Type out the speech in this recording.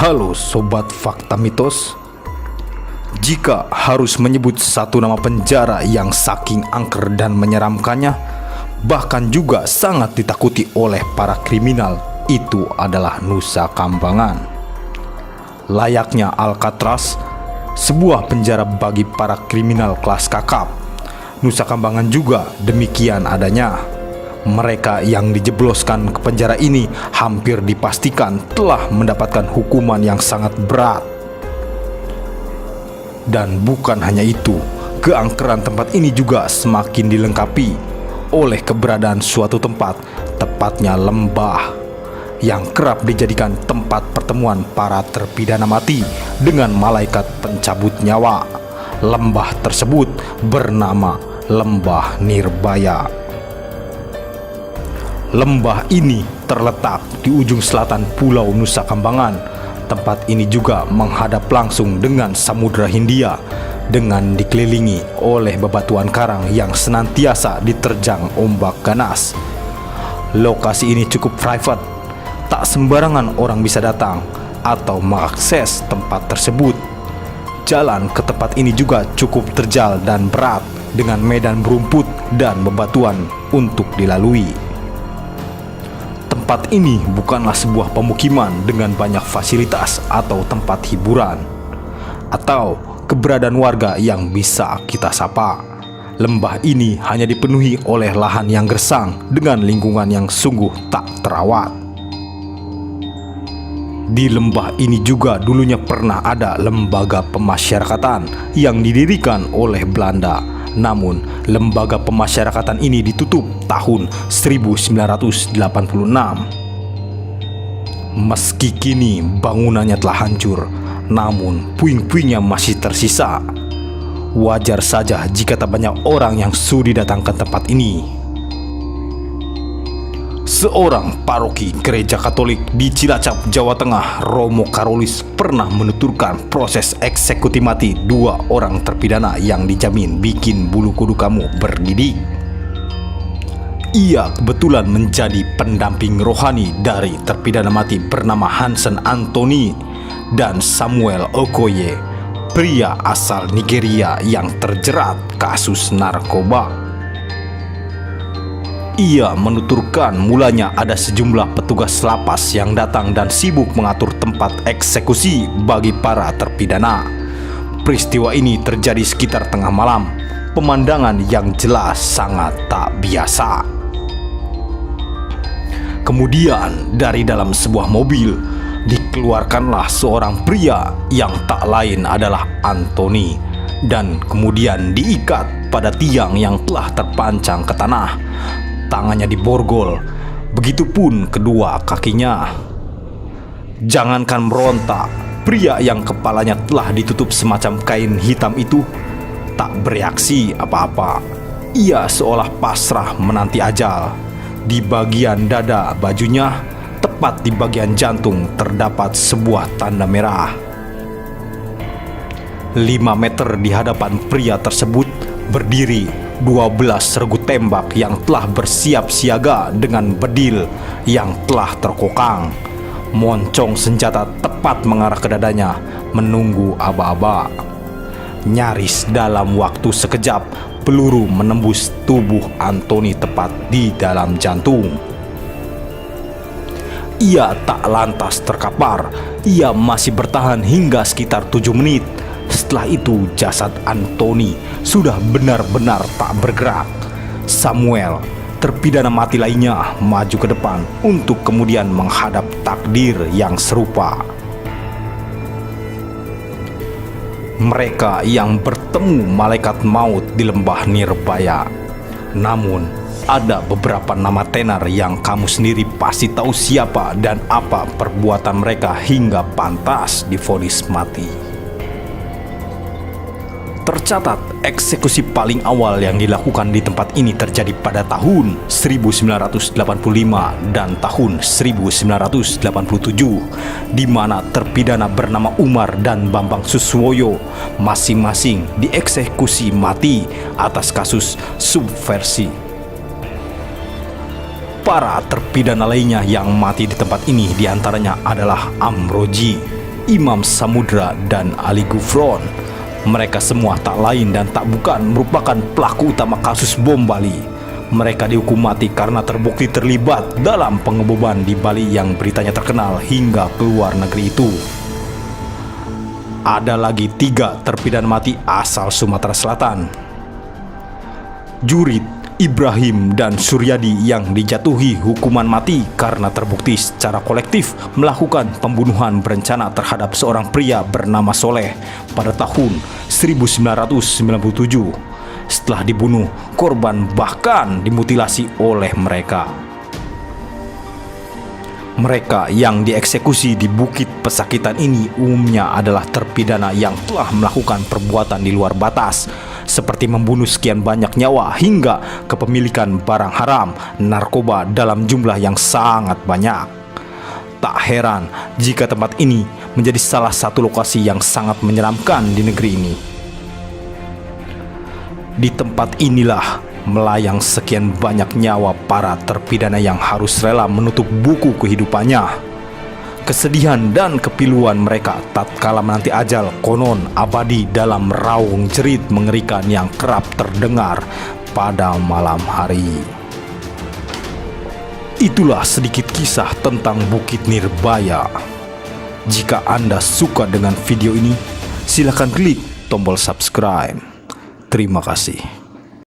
Halo Sobat Fakta Mitos. Jika harus menyebut satu nama penjara yang saking angker dan menyeramkannya, bahkan juga sangat ditakuti oleh para kriminal, itu adalah Nusa Kambangan. Layaknya Alcatraz, sebuah penjara bagi para kriminal kelas kakap, Nusa Kambangan juga demikian adanya. Mereka yang dijebloskan ke penjara ini hampir dipastikan telah mendapatkan hukuman yang sangat berat. Dan bukan hanya itu, keangkeran tempat ini juga semakin dilengkapi oleh keberadaan suatu tempat, tepatnya lembah, yang kerap dijadikan tempat pertemuan para terpidana mati dengan malaikat pencabut nyawa. Lembah tersebut bernama Lembah Nirbaya. Lembah ini terletak di ujung selatan Pulau Nusa Kambangan. Tempat ini juga menghadap langsung dengan Samudra Hindia dengan dikelilingi oleh bebatuan karang yang senantiasa diterjang ombak ganas. Lokasi ini cukup private, tak sembarangan orang bisa datang atau mengakses tempat tersebut. Jalan ke tempat ini juga cukup terjal dan berat dengan medan berumput dan bebatuan untuk dilalui. Tempat ini bukanlah sebuah pemukiman dengan banyak fasilitas atau tempat hiburan atau keberadaan warga yang bisa kita sapa. Lembah ini hanya dipenuhi oleh lahan yang gersang dengan lingkungan yang sungguh tak terawat. Di lembah ini juga dulunya pernah ada lembaga pemasyarakatan yang didirikan oleh Belanda. Namun, lembaga pemasyarakatan ini ditutup tahun 1986. Meski kini bangunannya telah hancur, namun puing-puingnya masih tersisa. Wajar saja jika tak banyak orang yang sudi datang ke tempat ini. Seorang paroki gereja Katolik di Cilacap, Jawa Tengah, Romo Karolis, pernah menuturkan proses eksekusi mati 2 orang terpidana yang dijamin bikin bulu kuduk kamu berdidih. Ia kebetulan menjadi pendamping rohani dari terpidana mati bernama Hansen Anthony dan Samuel Okoye, pria asal Nigeria yang terjerat kasus narkoba. Ia menuturkan mulanya ada sejumlah petugas lapas yang datang dan sibuk mengatur tempat eksekusi bagi para terpidana. Peristiwa ini terjadi sekitar tengah malam. Pemandangan yang jelas sangat tak biasa. Kemudian dari dalam sebuah mobil dikeluarkanlah seorang pria yang tak lain adalah Anthony, dan kemudian diikat pada tiang yang telah terpancang ke tanah. Tangannya diborgol, begitupun kedua kakinya. Jangankan merontak, pria yang kepalanya telah ditutup semacam kain hitam itu tak bereaksi apa-apa. Ia seolah pasrah menanti ajal. Di bagian dada bajunya, tepat di bagian jantung, terdapat sebuah tanda merah. 5 meter di hadapan pria tersebut berdiri 12 regu tembak yang telah bersiap siaga dengan bedil yang telah terkokang. Moncong senjata tepat mengarah ke dadanya, menunggu aba-aba. Nyaris dalam waktu sekejap, peluru menembus tubuh Anthony tepat di dalam jantung. Ia tak lantas terkapar. Ia masih bertahan hingga sekitar 7 menit. Setelah itu jasad Anthony sudah benar-benar tak bergerak. Samuel, terpidana mati lainnya, maju ke depan untuk kemudian menghadap takdir yang serupa. Mereka yang bertemu malaikat maut di lembah Nirbaya. Namun, ada beberapa nama tenar yang kamu sendiri pasti tahu siapa dan apa perbuatan mereka hingga pantas divonis mati. Tercatat, eksekusi paling awal yang dilakukan di tempat ini terjadi pada tahun 1985 dan tahun 1987, di mana terpidana bernama Umar dan Bambang Suswoyo masing-masing dieksekusi mati atas kasus subversi. Para terpidana lainnya yang mati di tempat ini diantaranya adalah Amroji, Imam Samudra, dan Ali Gufron. Mereka semua tak lain dan tak bukan merupakan pelaku utama kasus bom Bali. Mereka dihukum mati karena terbukti terlibat dalam pengeboman di Bali yang beritanya terkenal hingga keluar negeri itu. Ada lagi 3 terpidana mati asal Sumatera Selatan. Jurid, Ibrahim, dan Suryadi yang dijatuhi hukuman mati karena terbukti secara kolektif melakukan pembunuhan berencana terhadap seorang pria bernama Soleh pada tahun 1997. Setelah dibunuh, korban bahkan dimutilasi oleh mereka. Mereka yang dieksekusi di Bukit Pesakitan ini umumnya adalah terpidana yang telah melakukan perbuatan di luar batas, seperti membunuh sekian banyak nyawa hingga kepemilikan barang haram, narkoba dalam jumlah yang sangat banyak. Tak heran jika tempat ini menjadi salah satu lokasi yang sangat menyeramkan di negeri ini. Di tempat inilah melayang sekian banyak nyawa para terpidana yang harus rela menutup buku kehidupannya. Kesedihan dan kepiluan mereka tatkala menanti ajal konon abadi dalam raung jerit mengerikan yang kerap terdengar pada malam hari. Itulah sedikit kisah tentang Bukit Nirbaya. Jika Anda suka dengan video ini, silakan klik tombol subscribe. Terima kasih.